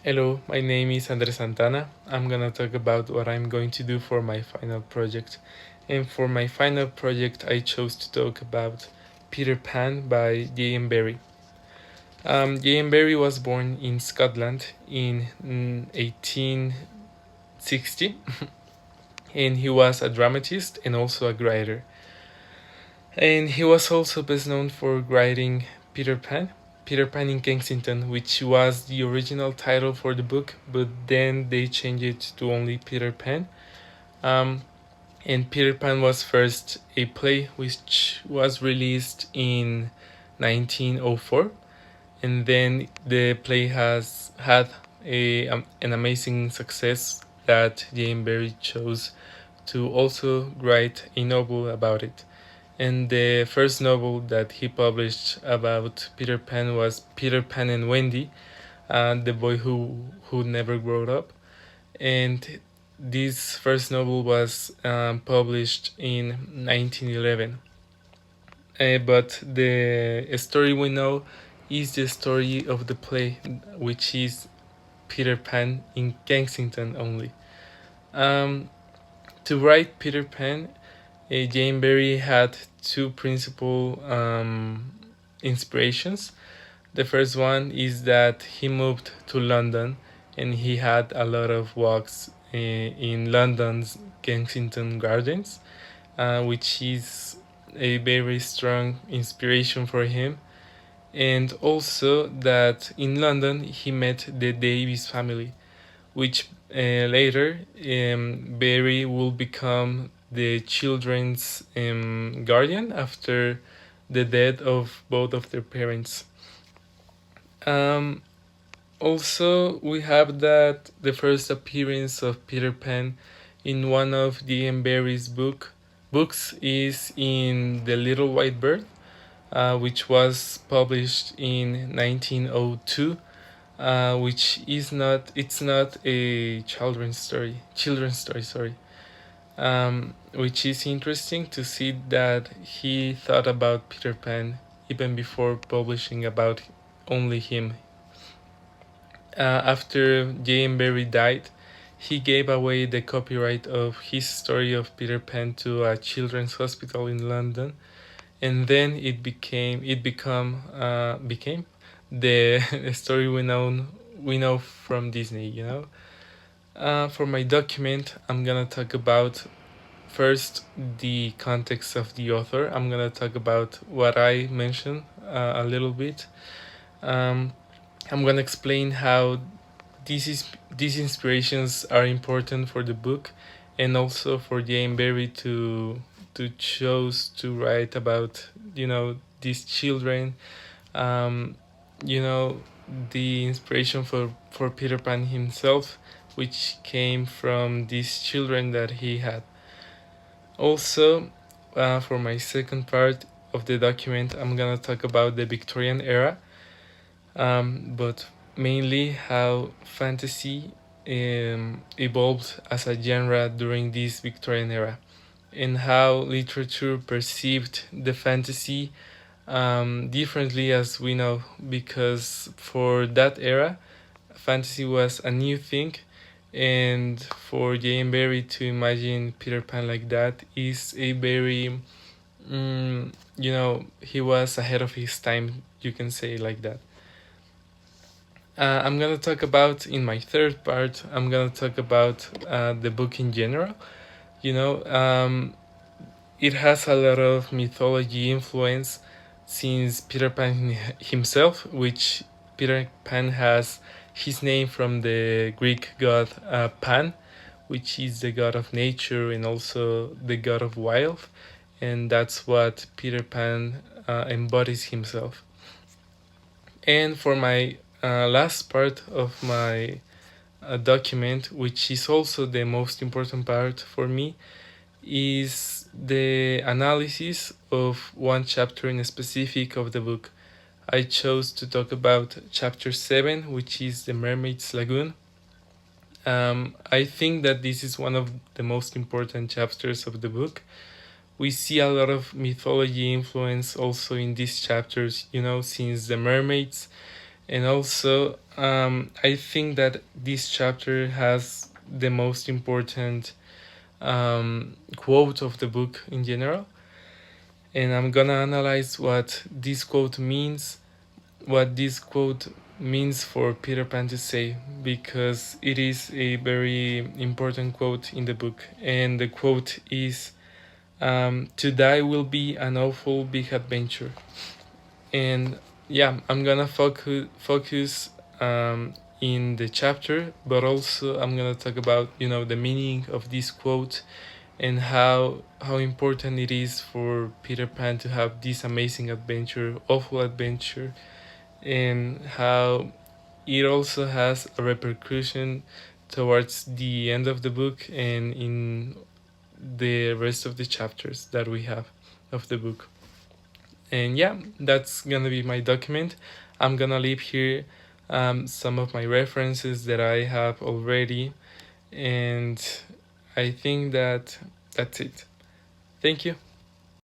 Hello, my name is Andres Santana. I'm gonna talk about what I'm going to do for my final project. And for my final project, I chose to talk about Peter Pan by J.M. Barrie. J.M. Barrie was born in Scotland in 1860, and he was a dramatist and also a writer. And he was also best known for writing Peter Pan in Kensington, which was the original title for the book, but then they changed it to only Peter Pan. Um, and Peter Pan was first a play which was released in 1904, and then the play has had an amazing success that Jane Barrie chose to also write a novel about it. And the first novel that he published about Peter Pan was Peter Pan and Wendy, the boy who never grew up. And this first novel was published in 1911. But the story we know is the story of the play, which is Peter Pan in Kensington only. Um, to write Peter Pan, Jane Barrie had two principal inspirations. The first one is that he moved to London and he had a lot of walks in London's Kensington Gardens, which is a very strong inspiration for him. And also that in London he met the Davies family, which later Barry will become the children's guardian after the death of both of their parents. Um, Also, we have that the first appearance of Peter Pan in one of D.M. Barrie's books is in The Little White Bird, which was published in 1902. Which is not it's not a children's story, sorry. Which is interesting to see that he thought about Peter Pan even before publishing about only him. After J.M. Barrie died, he gave away the copyright of his story of Peter Pan to a children's hospital in London, and then became the story we know from Disney. For my document, I'm gonna talk about first the context of the author. I'm gonna talk about what I mentioned a little bit. Um, I'm gonna explain how these inspirations are important for the book, and also for Jane Barrie to choose to write about these children. Um, you know the inspiration for Peter Pan himself, which came from these children that he had. Also, for my second part of the document, I'm gonna talk about the Victorian era, but mainly how fantasy evolved as a genre during this Victorian era, and how literature perceived the fantasy differently, as we know, because for that era, fantasy was a new thing, and for Jane Barrie to imagine Peter Pan like that is a very, he was ahead of his time, you can say like that. I'm gonna talk about in my third part. I'm gonna talk about the book in general. You know, it has a lot of mythology influence, since Peter Pan himself, which Peter Pan has his name from the Greek god Pan, which is the god of nature and also the god of wild, and that's what Peter Pan embodies himself. And for my last part of my document, which is also the most important part for me, is the analysis of one chapter in specific of the book. I chose to talk about chapter 7, which is the Mermaid's Lagoon. I think that this is one of the most important chapters of the book. We see a lot of mythology influence also in these chapters, since the mermaids And also, I think that this chapter has the most important quote of the book in general. And I'm gonna analyze what this quote means, for Peter Pan to say, because it is a very important quote in the book. And the quote is, to die will be an awful big adventure. And yeah, I'm gonna focus in the chapter, but also I'm gonna talk about the meaning of this quote and how important it is for Peter Pan to have this amazing adventure, awful adventure, and how it also has a repercussion towards the end of the book and in the rest of the chapters that we have of the book. And yeah, that's gonna be my document. I'm gonna leave here some of my references that I have already, and I think that that's it. Thank you.